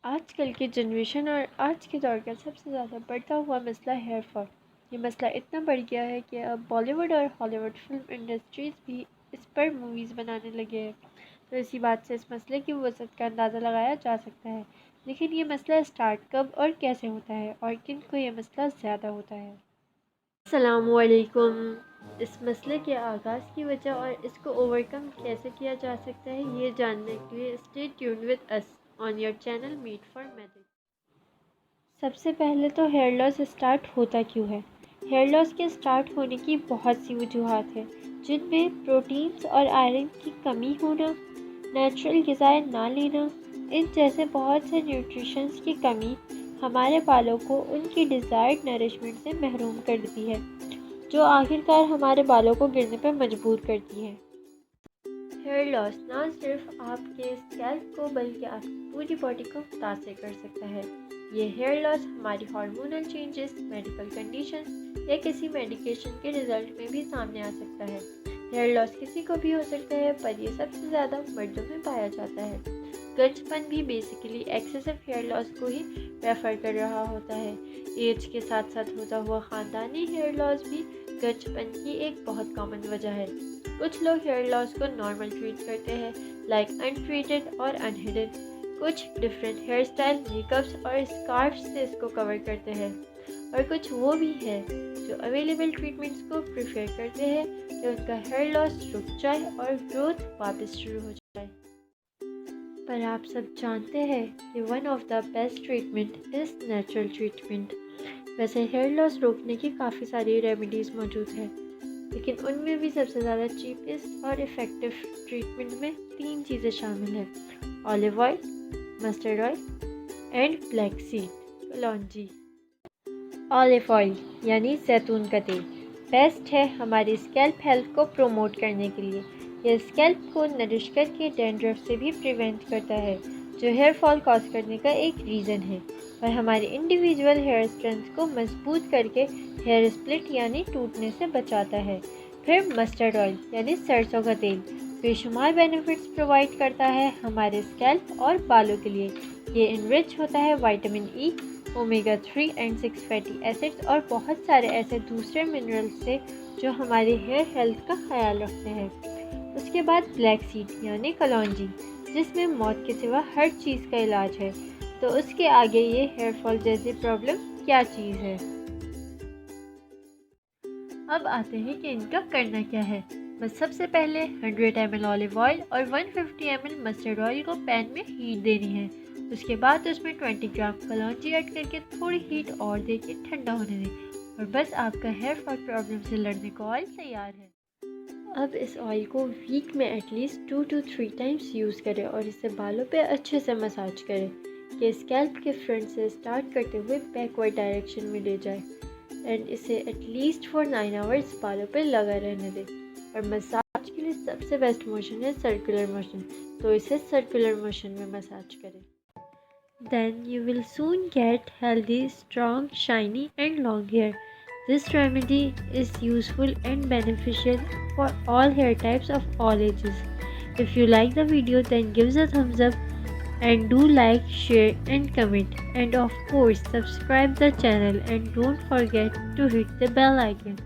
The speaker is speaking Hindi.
आजकल की जनरेशन और आज के दौर का सबसे ज़्यादा बढ़ता हुआ मसला हेयर फॉल। ये मसला इतना बढ़ गया है कि अब बॉलीवुड और हॉलीवुड फिल्म इंडस्ट्रीज़ भी इस पर मूवीज़ बनाने लगे हैं। तो इसी बात से इस मसले की वसअत का अंदाज़ा लगाया जा सकता है। लेकिन ये मसला स्टार्ट कब और कैसे होता है और किन को ये मसला ज़्यादा होता है। अस्सलामुअलैकुम। इस मसले के आगाज़ की वजह और इसको ओवरकम कैसे किया जा सकता है ये जानने के लिए stay tuned with us on your channel Meet for Magic. सबसे पहले तो हेयर लॉस स्टार्ट होता क्यों है। हेयर लॉस के स्टार्ट होने की बहुत सी वजूहात हैं, जिनमें प्रोटीन्स और आयरन की कमी होना, नेचुरल ग़िज़ाएँ ना लेना, इन जैसे बहुत से न्यूट्रिशंस की कमी हमारे बालों को उनकी डिज़ायर्ड नरिशमेंट से महरूम कर देती है, जो आखिरकार हमारे बालों को गिरने पर मजबूर करती है। हेयर लॉस ना सिर्फ आपके स्कैल्प को बल्कि आपकी पूरी बॉडी को मुतासर कर सकता है। ये हेयर लॉस हमारी हार्मोनल चेंजेस, मेडिकल कंडीशंस या किसी मेडिकेशन के रिजल्ट में भी सामने आ सकता है। हेयर लॉस किसी को भी हो सकता है, पर यह सबसे ज़्यादा मर्दों में पाया जाता है। गंजपन भी बेसिकली एक्सेसिव हेयर लॉस को ही रेफ़र कर रहा होता है। एज के साथ साथ होता हुआ ख़ानदानी हेयर लॉस भी गंजपन की एक बहुत कॉमन वजह है। कुछ लोग हेयर लॉस को नॉर्मल ट्रीट करते हैं, लाइक अनट्रीटेड और अनहिडन। कुछ डिफरेंट हेयर स्टाइल, मेकअप्स और स्कार्फ्स से इसको कवर करते हैं, और कुछ वो भी हैं जो अवेलेबल ट्रीटमेंट्स को प्रेफर करते हैं कि उनका हेयर लॉस रुक जाए और ग्रोथ वापस शुरू हो जाए। पर आप सब जानते हैं कि one of the best treatment is natural treatment. वैसे हेयर लॉस रोकने की काफ़ी सारी रेमेडीज़ मौजूद हैं, लेकिन उनमें भी सबसे ज़्यादा चीपेस्ट और इफ़ेक्टिव ट्रीटमेंट में 3 चीज़ें शामिल हैं: olive oil, mustard oil and black seed kalonji. Olive oil यानी जैतून का तेल बेस्ट है हमारी स्कैल्प हेल्थ को प्रमोट करने के लिए। यह स्कैल्प को नरिश करके डैंड्रफ से भी प्रिवेंट करता है, जो हेयर फॉल कॉज करने का एक रीज़न है, और हमारी इंडिविजुअल हेयर स्ट्रेंथ को मजबूत करके हेयर स्प्लिट यानी टूटने से बचाता है। फिर मस्टर्ड ऑयल यानी सरसों का तेल बेशुमार बेनिफिट्स प्रोवाइड करता है हमारे स्कैल्प और बालों के लिए। ये इनरिच होता है vitamin E, omega 3 and 6 fatty acids और बहुत सारे ऐसे दूसरे मिनरल्स से जो हमारी हेयर हेल्थ का ख्याल रखते हैं। उसके बाद ब्लैक सीड यानी कलौंजी, जिसमें मौत के सिवा हर चीज़ का इलाज है। तो उसके आगे ये हेयर फॉल जैसी प्रॉब्लम क्या चीज़ है। अब आते हैं कि इनका करना क्या है। बस सबसे पहले 100 ml ऑलिव ऑयल और 150 ml मस्टर्ड ऑयल को पैन में हीट देनी है। उसके बाद उसमें 20 ग्राम कलौंजी ऐड करके थोड़ी हीट और देके ठंडा होने दें, और बस आपका हेयर फॉल प्रॉब्लम से लड़ने का ऑयल तैयार है। अब इस ऑयल को वीक में एटलीस्ट 2 to 3 टाइम्स यूज़ करें और इसे बालों पे अच्छे से मसाज करें कि स्कैल्प के फ्रंट से स्टार्ट करते हुए बैकवर्ड डायरेक्शन में ले जाए, एंड इसे एटलीस्ट फॉर 9 आवर्स बालों पे लगा रहने दें। और मसाज के लिए सबसे बेस्ट मोशन है सर्कुलर मोशन, तो इसे सर्कुलर मोशन में मसाज करें। Then you will soon get healthy, strong, shiny and long hair. This remedy is useful and beneficial for all hair types of all ages. If you like the video, then give us a thumbs up and do like, share and comment, and of course subscribe the channel and don't forget to hit the bell icon.